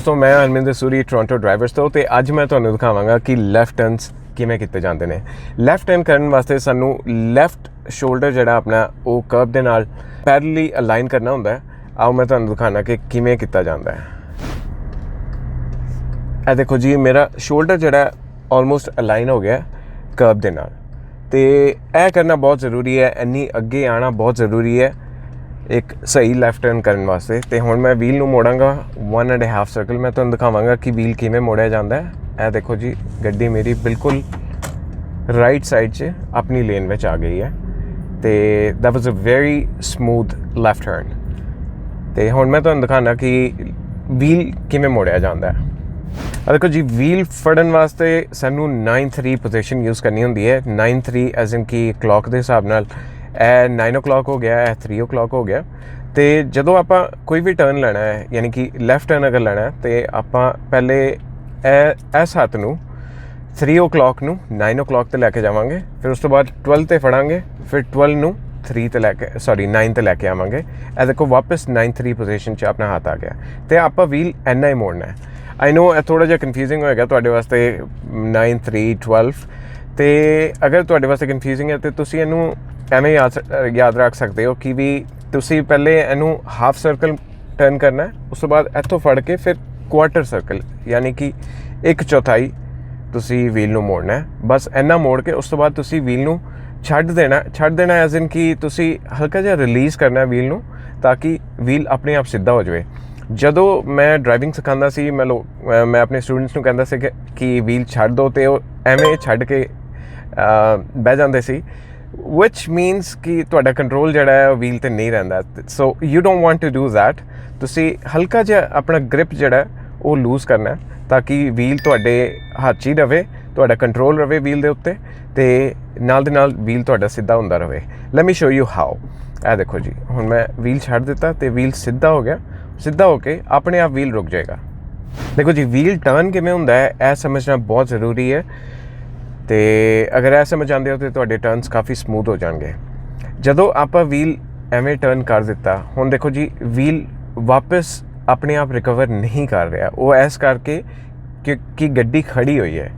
दोस्तों मैं Harminder Suri Toronto drivers तो अज मैं तुहानूं दिखावांगा कि लैफ्ट टर्नस किवें कीते जांदे ने। लैफ्ट टर्न करन वास्ते सानू लैफ्ट शोल्डर जिहड़ा अपना वो कर्व दे नाल पैरेलली अलाइन करना हुंदा है। आओ मैं तुहानूं दिखाना कि किवें कीता जांदा है। ਇਹ देखो जी मेरा शोल्डर जिहड़ा ऑलमोस्ट अलाइन हो गया कर्व दे नाल, ते यह करना बहुत ज़रूरी है। इन्नी अगे आना बहुत ज़रूरी है एक सही लैफ्ट टर्न करने वास्ते। तो हुण मैं व्हील नूं मोड़ांगा 1.5 सर्कल। मैं तुहानूं दिखावांगा कि व्हील किवें मोड़िया जांदा है। यह देखो जी गड्डी मेरी बिल्कुल राइट साइड च अपनी लेन में आ गई है। तो that was a very smooth left turn. तो हुण मैं तुहानूं दिखाना कि व्हील किवें मोड़िया जांदा है। देखो जी व्हील फड़न वास्ते सानू 9-3 पोजीशन यूज़ करनी होंदी है। 9-3 एज इन कि क्लॉक के हिसाब नाल 9 o'clock हो गया, 3 o'clock हो गया। तो जदों आपां कोई भी टर्न लेना है, यानी कि लैफ्ट टर्न अगर लेना है, तो आपां पहले इस हत्थ नूं 3 o'clock नूं 9 o'clock ते लैके जावांगे, फिर उस तो बाद 12 ते फड़ांगे, फिर 12 नूं 3 ते लैके 9 ते लैके आवांगे। ए देखो वापस 9-3 पोजीशन च अपना हाथ आ गया। तो आपां व्हील इन्ना ही मोड़ना है। आई नो थोड़ा जिहा कन्फ्यूजिंग होएगा तुहाडे वास्ते 9-3-12। तो अगर तुहाडे वास्ते कन्फ्यूजिंग है तो तुसीं इहनूं एवें याद रख सकते हो कि भी तुसी पहले इनू हाफ सर्कल टर्न करना है, उस तो बाद इत्थों फड़ के फिर क्वार्टर सर्कल यानी कि 1/4 तुसी व्हील नू मोड़ना है। बस इन्ना मोड़ के उस तो बाद तुसी व्हील नू छड्ड देना एज इन कि तुसी हल्का जिहा रिलीज़ करना है व्हील नू, ताकि व्हील अपने आप सीधा हो जाए। जदों मैं ड्राइविंग सिखांदा सी मैं अपने स्टूडेंट्स नू कहंदा सी कि व्हील छड्ड दो, तो एवें छड्ड के बह जांदे सी, विच मीनस कि तुहाडा कंट्रोल जिहड़ा है व्हील ते नहीं रहिंदा। So you don't want to do that. तुसी हल्का जिहा अपना ग्रिप जिहड़ा है वो लूज़ करना है, ताकि व्हील तुहाडे हत्थ 'च ही रहे, तुहाडा कंट्रोल रहे व्हील दे उत्ते, ते नाल दे नाल व्हील तुहाडा सीधा हुंदा रहे। Let me show you how. ए देखो जी हुण मैं व्हील छड्ड दित्ता तो व्हील सीधा हो गया। सीधा होके अपने आप व्हील रुक जाएगा। देखो जी व्हील टर्न किवें हुंदा है यह समझना बहुत ज़रूरी है। तो अगर यह समझ आते हो तो तुहाडे टर्नस काफ़ी स्मूथ हो जाएंगे। जदों आपां व्हील एवें टर्न कर दिता, हुण देखो जी व्हील वापस अपने आप रिकवर नहीं कर रहा। वो इस करके कि गड्डी खड़ी हुई है।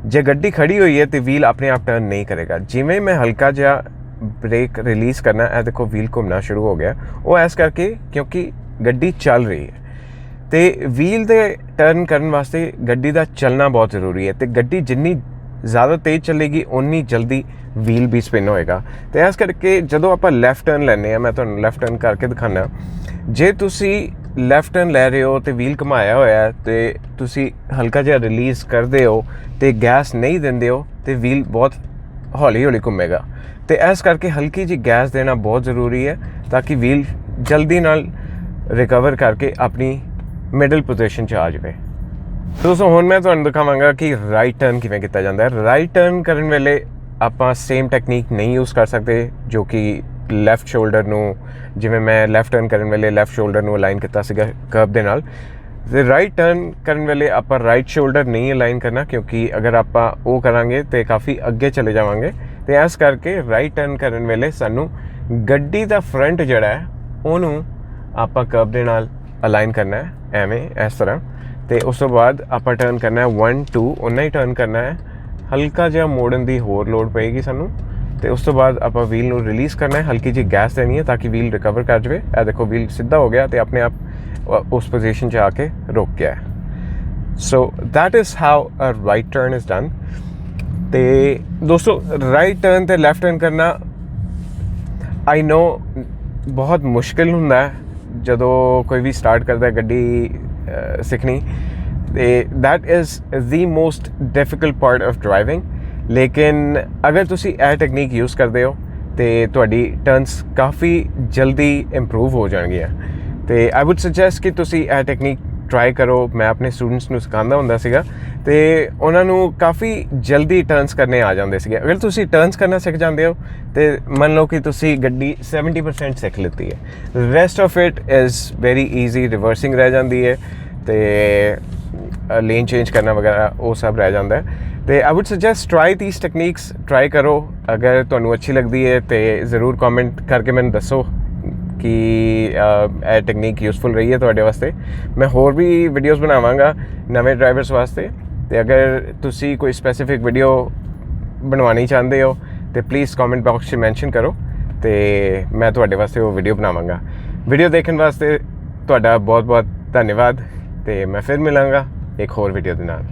जे गड्डी खड़ी हुई है तो व्हील अपने आप टर्न नहीं करेगा। जिवें मैं हल्का जिहा ब्रेक रिलीज़ करना, यह देखो व्हील घूमना शुरू हो गया। वो इस करके क्योंकि गड्डी चल रही है। तो व्हील दे टर्न करने वास्ते गड्डी का चलना बहुत ज़रूरी है। तो गड्डी जिन्नी ज़्यादा तेज़ चलेगी उन्नी जल्दी व्हील भी स्पिन होएगा। तो इस करके जदों आपां लैफ्ट टर्न लैने, मैं तुहानूं लैफ्ट टर्न करके दिखाना। जे तुसी लैफ्ट टर्न लै रहे हो तो व्हील घुमाया होया तो तुसी हल्का जिहा रिलीज़ करदे हो तो गैस नहीं देंदे हो तो व्हील बहुत हौली हौली घूमेगा। तो इस करके हल्की जी गैस देना बहुत ज़रूरी है, ताकि व्हील जल्दी नाल रिकवर करके अपनी मिडल पोजीशन च आ जाए। दोस्तों हुण मैं तुहानूं दिखावांगा कि राइट टर्न किवें कीता जांदा है। राइट टर्न करन वेले आपां सेम टैक्नीक नहीं यूज़ कर सकते जो कि लैफ्ट शोल्डर नूं, जिवें मैं लैफ्ट टर्न करन वेले लैफ्ट शोल्डर नूं अलाइन कीता सीगा कर्व दे नाल। ते राइट टर्न करन वेले आपां राइट शोल्डर नहीं अलाइन करना, क्योंकि अगर आपां वो करांगे तो काफ़ी अगे चले जावांगे। तो इस करके राइट टर्न करन वेले सानू गड्डी दा फ्रंट जिहड़ा है उहनूं आपां कर्व दे नाल अलाइन करना है, एवें इस तरह। तो उस तो बाद आपां टर्न करना है 1-2, उन्ना ही टर्न करना है। हल्का जिहा मोड़न की होर लोड़ पेगी सानू। तो उस तो बाद आपां व्हील नूं रिलीज़ करना है, हल्की जी गैस देनी है ताकि व्हील रिकवर कर जाए। ए देखो व्हील सीधा हो गया तो अपने आप उस पोजीशन च आके रुक गया है। So that is how a right turn is done. तो दोस्तों राइट टर्न तो लैफ्ट टर्न करना आई नो बहुत मुश्किल हुंदा है जदों कोई भी स्टार्ट करता है गड्डी सीखनी। That is the most difficult part of driving. लेकिन अगर तुसी यह टेक्नीक यूज़ करते हो तो तुहाडी टर्नस काफ़ी जल्दी इंप्रूव हो जाएंगे। तो आई वुड सजैसट कि तुसी यह टेक्नीक ट्राई करो। मैं अपने स्टूडेंट्स नूं सिखांदा हुंदा सीगा तो उन्हां नूं काफ़ी जल्दी टर्नस करने आ जांदे सीगे। अगर तुसी टर्नस करना सीख जांदे हो तो मान लो कि तुसी गड्डी 70% सीख लेती है। Rest of it is very easy. Reversing रह जाती है तो लेन चेंज करना वगैरह वो सब रह जाता है। तो I would suggest try these techniques, try करो। अगर तुहानूं अच्छी लगती है तो ज़रूर कॉमेंट करके मैंने दसो ਕਿ ਇਹ ਟੈਕਨੀਕ ਯੂਜ਼ਫੁਲ ਰਹੀ ਹੈ ਤੁਹਾਡੇ ਵਾਸਤੇ। ਮੈਂ ਹੋਰ ਵੀ ਵੀਡੀਓਜ਼ ਬਣਾਵਾਂਗਾ ਨਵੇਂ ਡਰਾਈਵਰਸ ਵਾਸਤੇ, ਤੇ ਅਗਰ ਤੁਸੀਂ ਕੋਈ ਸਪੈਸੀਫਿਕ ਵੀਡੀਓ ਬਣਵਾਉਣੀ ਚਾਹੁੰਦੇ ਹੋ ਤੇ ਪਲੀਜ਼ ਕਮੈਂਟ ਬਾਕਸ 'ਚ ਮੈਂਸ਼ਨ ਕਰੋ, ਤੇ ਮੈਂ ਤੁਹਾਡੇ ਵਾਸਤੇ ਉਹ ਵੀਡੀਓ ਬਣਾਵਾਂਗਾ। ਵੀਡੀਓ ਦੇਖਣ ਵਾਸਤੇ ਤੁਹਾਡਾ ਬਹੁਤ ਬਹੁਤ ਧੰਨਵਾਦ, ਤੇ ਮੈਂ ਫਿਰ ਮਿਲਾਂਗਾ ਇੱਕ ਹੋਰ ਵੀਡੀਓ ਦੇ ਨਾਲ।